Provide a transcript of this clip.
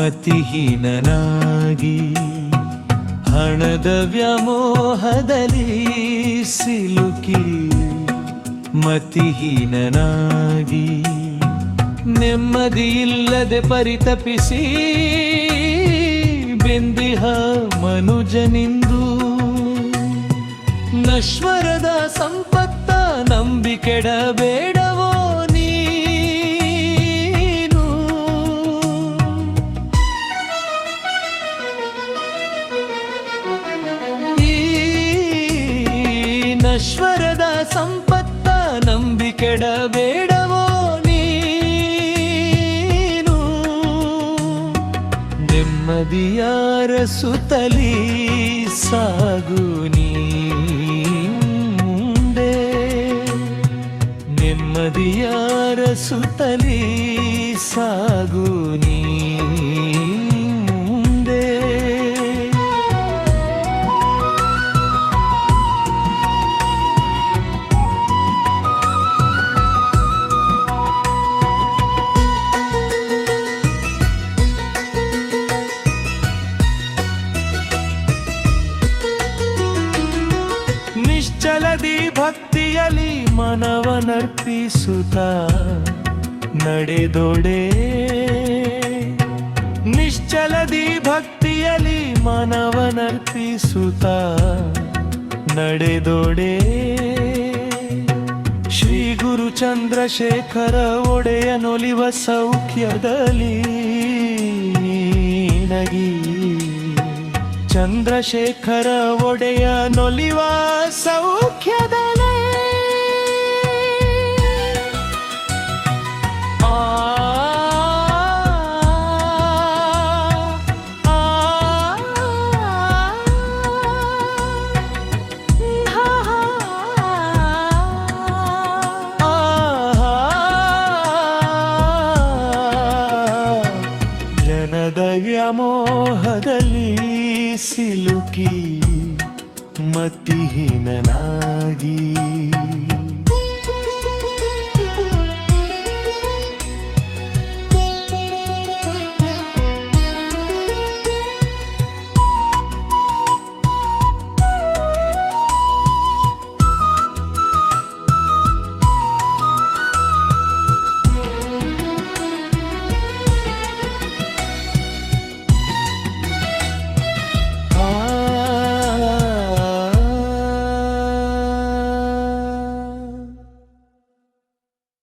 ಮತಿಹೀನನಾಗಿ ಹಣದ ವ್ಯಾಮೋಹದಲ್ಲಿ ಸಿಲುಕಿ ಮತಿಹೀನನಾಗಿ ನೆಮ್ಮದಿಯಿಲ್ಲದೆ ಪರಿತಪಿಸಿ ಬೆಂದಿಹ ಮನುಜನಿಂದು ನಶ್ವರದ ಸಂಪತ್ತ ನಂಬಿಕೆಡಬೇಡವೋ ನೀನು. ಈ ನಶ್ವರದ ಸಂಪತ್ತ ನಂಬಿಕೆಡಬೇಡವೋ ನೀನು. ನೆಮ್ಮದಿಯಾರ ಸುತ್ತಲಿ ಸಾಗು ನೀ ಮುಂದೆ, ನೆಮ್ಮದಿಯಾರ ಸುತ್ತಲಿ ಸಾಗು ನೀ ಮುಂದೆ. ನಿಶ್ಚಲದಿ ಭಕ್ತಿಯಲಿ ಮನವನರ್ಪಿಸುತ್ತ ನಡೆದೊಡೆ, ನಿಶ್ಚಲದಿ ಭಕ್ತಿಯಲಿ ಮನವನರ್ಪಿಸುತ್ತ ನಡೆದೊಡೆ. ಶ್ರೀ ಗುರು ಚಂದ್ರಶೇಖರ ಒಡೆಯನೊಲಿವ ಸೌಖ್ಯದಲ್ಲಿ ನಗಿ, ಚಂದ್ರಶೇಖರ ಒಡೆಯ ನೊಲಿವ ಸೌಖ್ಯದಲೇ ಜನದ ವ್ಯಾಮೋಹದಲ್ಲಿ ಸಿಲುಕಿ ಮತಿಹೀನನಾಗಿ